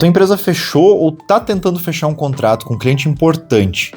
tua empresa fechou ou está tentando fechar um contrato com um cliente importante.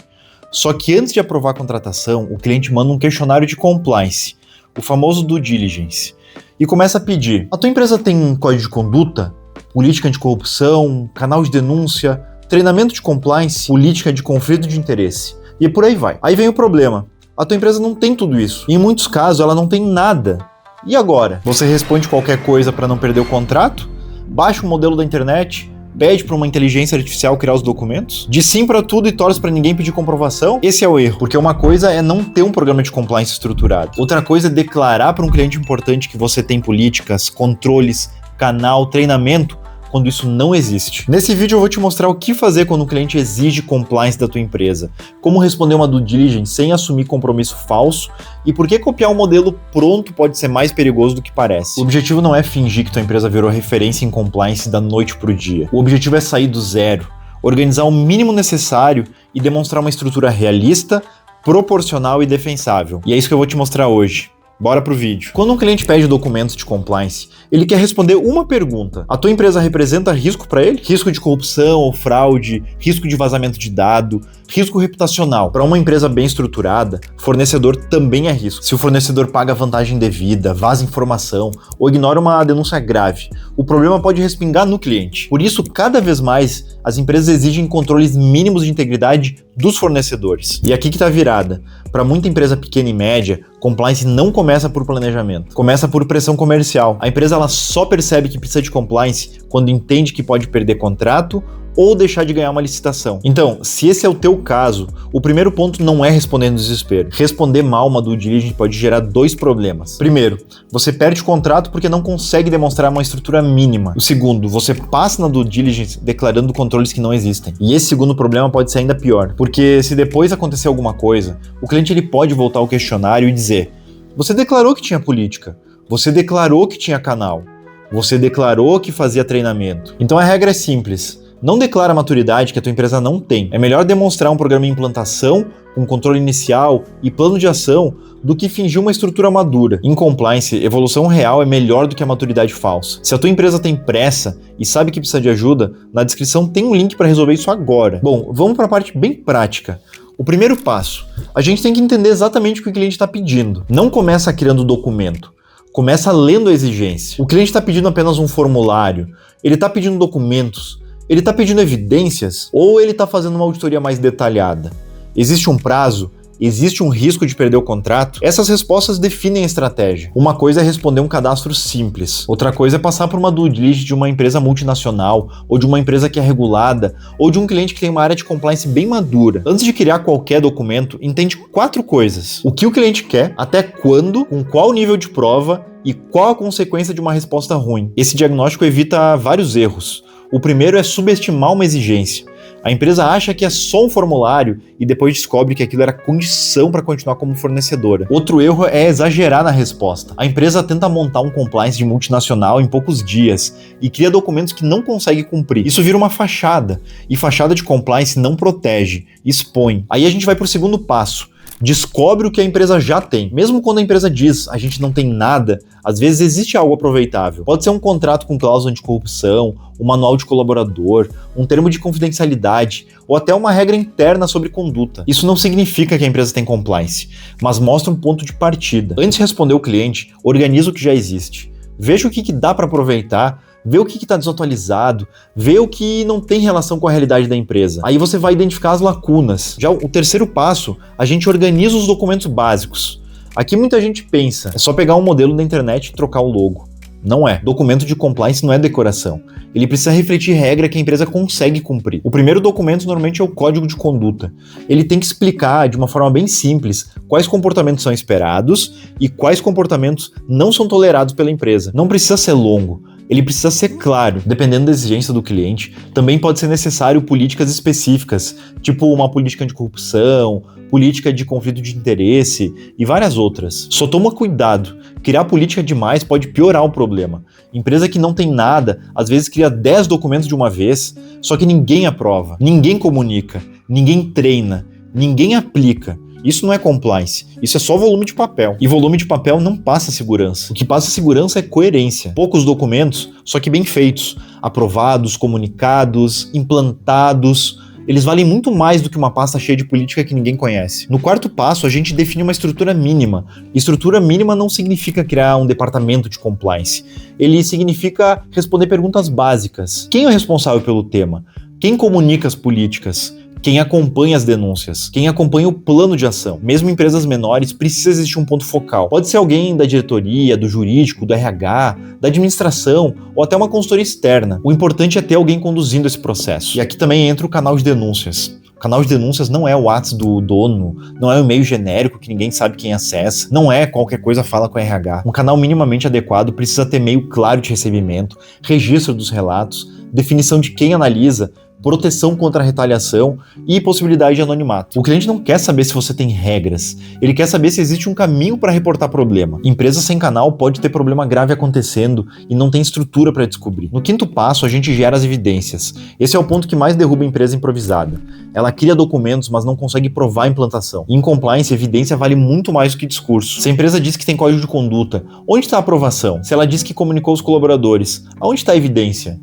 Só que antes de aprovar a contratação, o cliente manda um questionário de compliance, o famoso due diligence, e começa a pedir: a tua empresa tem um código de conduta, política anticorrupção, canal de denúncia, treinamento de compliance, política de conflito de interesse, e por aí vai. Aí vem o problema: a tua empresa não tem tudo isso, e em muitos casos ela não tem nada. E agora? Você responde qualquer coisa para não perder o contrato? Baixa um modelo da internet? Pede para uma inteligência artificial criar os documentos? Diz sim para tudo e torce para ninguém pedir comprovação? Esse é o erro, porque uma coisa é não ter um programa de compliance estruturado. Outra coisa é declarar para um cliente importante que você tem políticas, controles, canal, treinamento, quando isso não existe. Nesse vídeo eu vou te mostrar o que fazer quando o cliente exige compliance da tua empresa, como responder uma due diligence sem assumir compromisso falso e por que copiar um modelo pronto pode ser mais perigoso do que parece. O objetivo não é fingir que tua empresa virou referência em compliance da noite pro dia. O objetivo é sair do zero, organizar o mínimo necessário e demonstrar uma estrutura realista, proporcional e defensável. E é isso que eu vou te mostrar hoje. Bora pro vídeo. Quando um cliente pede documentos de compliance, ele quer responder uma pergunta: a tua empresa representa risco para ele? Risco de corrupção ou fraude, risco de vazamento de dado, risco reputacional. Para uma empresa bem estruturada, fornecedor também é risco. Se o fornecedor paga vantagem indevida, vaza informação ou ignora uma denúncia grave, o problema pode respingar no cliente. Por isso, cada vez mais, as empresas exigem controles mínimos de integridade dos fornecedores. E aqui que tá a virada. Para muita empresa pequena e média, compliance não começa por planejamento, começa por pressão comercial. A empresa ela só percebe que precisa de compliance quando entende que pode perder contrato ou deixar de ganhar uma licitação. Então, se esse é o teu caso, o primeiro ponto não é responder no desespero. Responder mal uma due diligence pode gerar dois problemas. Primeiro, você perde o contrato porque não consegue demonstrar uma estrutura mínima. O segundo, você passa na due diligence declarando controles que não existem. E esse segundo problema pode ser ainda pior, porque se depois acontecer alguma coisa, o cliente ele pode voltar ao questionário e dizer: você declarou que tinha política, você declarou que tinha canal, você declarou que fazia treinamento. Então a regra é simples: não declara a maturidade que a tua empresa não tem. É melhor demonstrar um programa de implantação com controle inicial e plano de ação do que fingir uma estrutura madura. Em compliance, evolução real é melhor do que a maturidade falsa. Se a tua empresa tem pressa e sabe que precisa de ajuda, na descrição tem um link para resolver isso agora. Bom, vamos para a parte bem prática. O primeiro passo: a gente tem que entender exatamente o que o cliente está pedindo. Não começa criando documento. Começa lendo a exigência. O cliente está pedindo apenas um formulário, ele está pedindo documentos, ele está pedindo evidências ou ele está fazendo uma auditoria mais detalhada? Existe um prazo? Existe um risco de perder o contrato? Essas respostas definem a estratégia. Uma coisa é responder um cadastro simples. Outra coisa é passar por uma due diligence de uma empresa multinacional, ou de uma empresa que é regulada, ou de um cliente que tem uma área de compliance bem madura. Antes de criar qualquer documento, entende 4 coisas: o que o cliente quer, até quando, com qual nível de prova e qual a consequência de uma resposta ruim. Esse diagnóstico evita vários erros. O primeiro é subestimar uma exigência. A empresa acha que é só um formulário e depois descobre que aquilo era condição para continuar como fornecedora. Outro erro é exagerar na resposta. A empresa tenta montar um compliance de multinacional em poucos dias e cria documentos que não consegue cumprir. Isso vira uma fachada, e fachada de compliance não protege, expõe. Aí a gente vai para o segundo passo: descobre o que a empresa já tem. Mesmo quando a empresa diz a gente não tem nada, às vezes existe algo aproveitável. Pode ser um contrato com cláusula anticorrupção, um manual de colaborador, um termo de confidencialidade ou até uma regra interna sobre conduta. Isso não significa que a empresa tem compliance, mas mostra um ponto de partida. Antes de responder o cliente, organiza o que já existe. Veja o que dá para aproveitar, vê o que está desatualizado, vê o que não tem relação com a realidade da empresa. Aí você vai identificar as lacunas. Já o terceiro passo, a gente organiza os documentos básicos. Aqui muita gente pensa, é só pegar um modelo da internet e trocar o logo. Não é. Documento de compliance não é decoração. Ele precisa refletir regra que a empresa consegue cumprir. O primeiro documento normalmente é o código de conduta. Ele tem que explicar de uma forma bem simples quais comportamentos são esperados e quais comportamentos não são tolerados pela empresa. Não precisa ser longo. Ele precisa ser claro. Dependendo da exigência do cliente, também pode ser necessário políticas específicas, tipo uma política anticorrupção, política de conflito de interesse e várias outras. Só toma cuidado. Criar política demais pode piorar o problema. Empresa que não tem nada, às vezes cria 10 documentos de uma vez, só que ninguém aprova, ninguém comunica, ninguém treina, ninguém aplica. Isso não é compliance, isso é só volume de papel. E volume de papel não passa segurança. O que passa segurança é coerência. Poucos documentos, só que bem feitos, aprovados, comunicados, implantados. Eles valem muito mais do que uma pasta cheia de política que ninguém conhece. No quarto passo, a gente define uma estrutura mínima. Estrutura mínima não significa criar um departamento de compliance. Ele significa responder perguntas básicas. Quem é o responsável pelo tema? Quem comunica as políticas? Quem acompanha as denúncias? Quem acompanha o plano de ação? Mesmo em empresas menores, precisa existir um ponto focal. Pode ser alguém da diretoria, do jurídico, do RH, da administração ou até uma consultoria externa. O importante é ter alguém conduzindo esse processo. E aqui também entra o canal de denúncias. O canal de denúncias não é o WhatsApp do dono, não é um e-mail genérico que ninguém sabe quem acessa, não é qualquer coisa fala com a RH. Um canal minimamente adequado precisa ter meio claro de recebimento, registro dos relatos, definição de quem analisa, proteção contra a retaliação e possibilidade de anonimato. O cliente não quer saber se você tem regras, ele quer saber se existe um caminho para reportar problema. Empresa sem canal pode ter problema grave acontecendo e não tem estrutura para descobrir. No quinto passo, a gente gera as evidências. Esse é o ponto que mais derruba a empresa improvisada. Ela cria documentos, mas não consegue provar a implantação. Em compliance, evidência vale muito mais do que discurso. Se a empresa diz que tem código de conduta, onde está a aprovação? Se ela diz que comunicou os colaboradores, aonde está a evidência?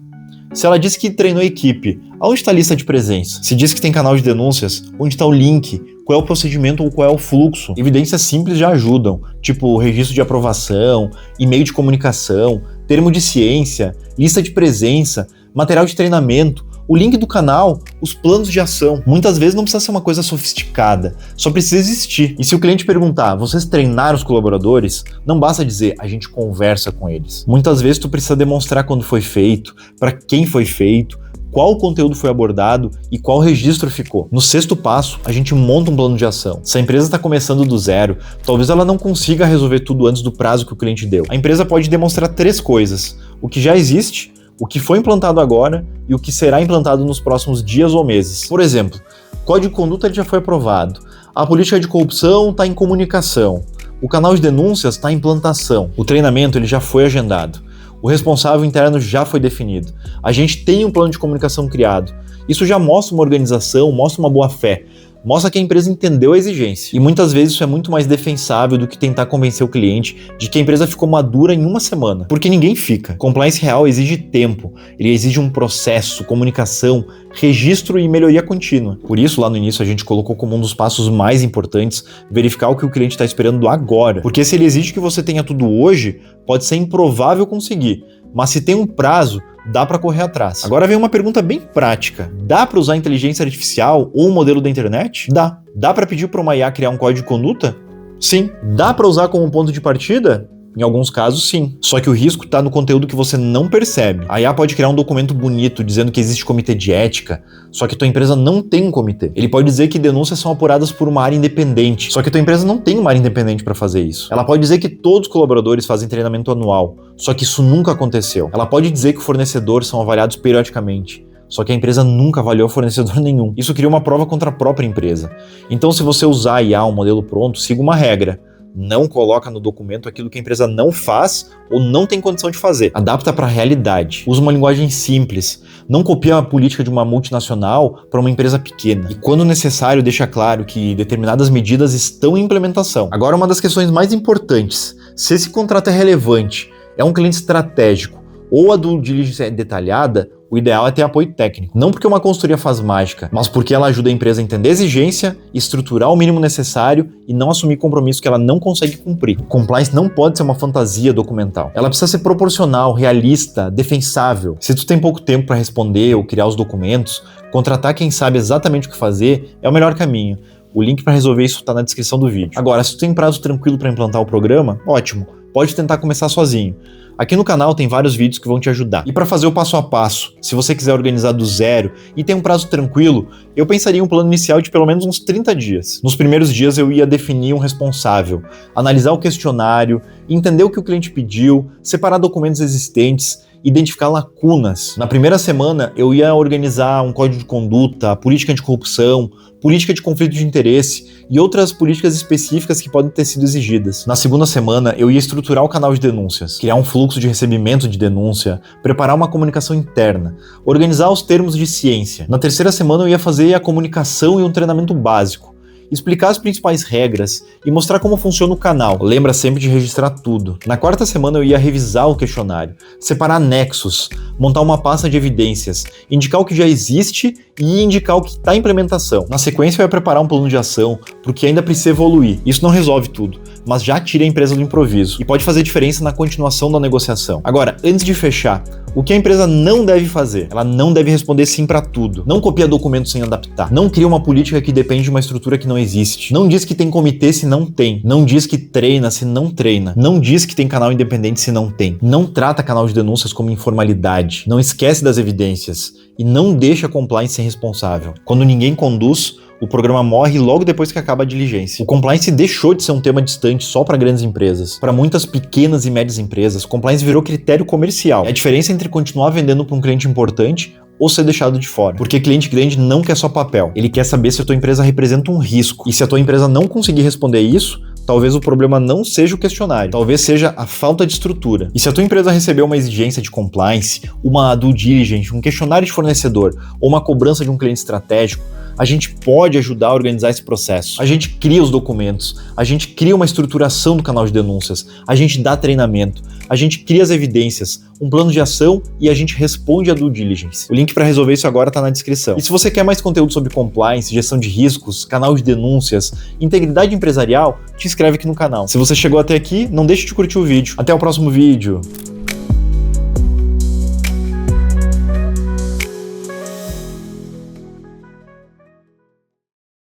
Se ela diz que treinou a equipe, aonde está a lista de presença? Se diz que tem canal de denúncias, onde está o link? Qual é o procedimento ou qual é o fluxo? Evidências simples já ajudam, tipo registro de aprovação, e-mail de comunicação, termo de ciência, lista de presença, material de treinamento, o link do canal, os planos de ação. Muitas vezes não precisa ser uma coisa sofisticada, só precisa existir. E se o cliente perguntar, vocês treinaram os colaboradores? Não basta dizer, a gente conversa com eles. Muitas vezes tu precisa demonstrar quando foi feito, para quem foi feito, qual conteúdo foi abordado e qual registro ficou. No sexto passo, a gente monta um plano de ação. Se a empresa está começando do zero, talvez ela não consiga resolver tudo antes do prazo que o cliente deu. A empresa pode demonstrar 3 coisas: o que já existe, o que foi implantado agora e o que será implantado nos próximos dias ou meses. Por exemplo, o código de conduta já foi aprovado, a política de corrupção está em comunicação, o canal de denúncias está em implantação, o treinamento ele já foi agendado, o responsável interno já foi definido, a gente tem um plano de comunicação criado. Isso já mostra uma organização, mostra uma boa fé, mostra que a empresa entendeu a exigência. E muitas vezes isso é muito mais defensável do que tentar convencer o cliente de que a empresa ficou madura em uma semana. Porque ninguém fica. Compliance real exige tempo, ele exige um processo, comunicação, registro e melhoria contínua. Por isso, lá no início, a gente colocou como um dos passos mais importantes verificar o que o cliente está esperando agora. Porque se ele exige que você tenha tudo hoje, pode ser improvável conseguir. Mas se tem um prazo, dá para correr atrás. Agora vem uma pergunta bem prática. Dá para usar inteligência artificial ou um modelo da internet? Dá. Dá para pedir para uma IA criar um código de conduta? Sim. Dá para usar como ponto de partida? Em alguns casos, sim. Só que o risco está no conteúdo que você não percebe. A IA pode criar um documento bonito dizendo que existe comitê de ética, só que tua empresa não tem um comitê. Ele pode dizer que denúncias são apuradas por uma área independente, só que tua empresa não tem uma área independente para fazer isso. Ela pode dizer que todos os colaboradores fazem treinamento anual, só que isso nunca aconteceu. Ela pode dizer que os fornecedores são avaliados periodicamente, só que a empresa nunca avaliou fornecedor nenhum. Isso cria uma prova contra a própria empresa. Então, se você usar a IA, um modelo pronto, siga uma regra. Não coloca no documento aquilo que a empresa não faz ou não tem condição de fazer. Adapta para a realidade. Usa uma linguagem simples. Não copia a política de uma multinacional para uma empresa pequena. E quando necessário, deixa claro que determinadas medidas estão em implementação. Agora, uma das questões mais importantes. Se esse contrato é relevante, é um cliente estratégico ou a due diligence é detalhada, o ideal é ter apoio técnico. Não porque uma consultoria faz mágica, mas porque ela ajuda a empresa a entender a exigência, estruturar o mínimo necessário e não assumir compromisso que ela não consegue cumprir. Compliance não pode ser uma fantasia documental. Ela precisa ser proporcional, realista, defensável. Se tu tem pouco tempo para responder ou criar os documentos, contratar quem sabe exatamente o que fazer é o melhor caminho. O link para resolver isso está na descrição do vídeo. Agora, se tu tem prazo tranquilo para implantar o programa, ótimo. Pode tentar começar sozinho. Aqui no canal tem vários vídeos que vão te ajudar. E para fazer o passo a passo, se você quiser organizar do zero e tem um prazo tranquilo, eu pensaria em um plano inicial de pelo menos uns 30 dias. Nos primeiros dias eu ia definir um responsável, analisar o questionário, entender o que o cliente pediu, separar documentos existentes, identificar lacunas. Na primeira semana eu ia organizar um código de conduta, política anticorrupção, política de conflito de interesse e outras políticas específicas que podem ter sido exigidas. Na segunda semana eu ia estruturar o canal de denúncias, criar um fluxo de recebimento de denúncia, preparar uma comunicação interna, organizar os termos de ciência. Na terceira semana eu ia fazer a comunicação e um treinamento básico. explicar as principais regras e mostrar como funciona o canal. Lembra sempre de registrar tudo. Na quarta semana eu ia revisar o questionário, separar nexos, montar uma pasta de evidências, indicar o que já existe e indicar o que está em implementação. Na sequência eu ia preparar um plano de ação porque ainda precisa evoluir. Isso não resolve tudo, mas já tira a empresa do improviso e pode fazer diferença na continuação da negociação. Agora, antes de fechar, o que a empresa não deve fazer? Ela não deve responder sim para tudo. Não copia documentos sem adaptar. Não cria uma política que depende de uma estrutura que não existe. Não diz que tem comitê se não tem. Não diz que treina se não treina. Não diz que tem canal independente se não tem. Não trata canal de denúncias como informalidade. Não esquece das evidências. E não deixa a compliance ser responsável. Quando ninguém conduz, o programa morre logo depois que acaba a diligência. O compliance deixou de ser um tema distante só para grandes empresas. Para muitas pequenas e médias empresas, compliance virou critério comercial. É a diferença entre continuar vendendo para um cliente importante ou ser deixado de fora. Porque cliente grande não quer só papel. Ele quer saber se a tua empresa representa um risco. E se a tua empresa não conseguir responder isso, talvez o problema não seja o questionário, talvez seja a falta de estrutura. E se a tua empresa receber uma exigência de compliance, uma due diligence, um questionário de fornecedor ou uma cobrança de um cliente estratégico, a gente pode ajudar a organizar esse processo. A gente cria os documentos, a gente cria uma estruturação do canal de denúncias, a gente dá treinamento, a gente cria as evidências, um plano de ação e a gente responde a due diligence. O link para resolver isso agora está na descrição. E se você quer mais conteúdo sobre compliance, gestão de riscos, canal de denúncias, integridade empresarial, te inscreve aqui no canal. Se você chegou até aqui, não deixe de curtir o vídeo. Até o próximo vídeo.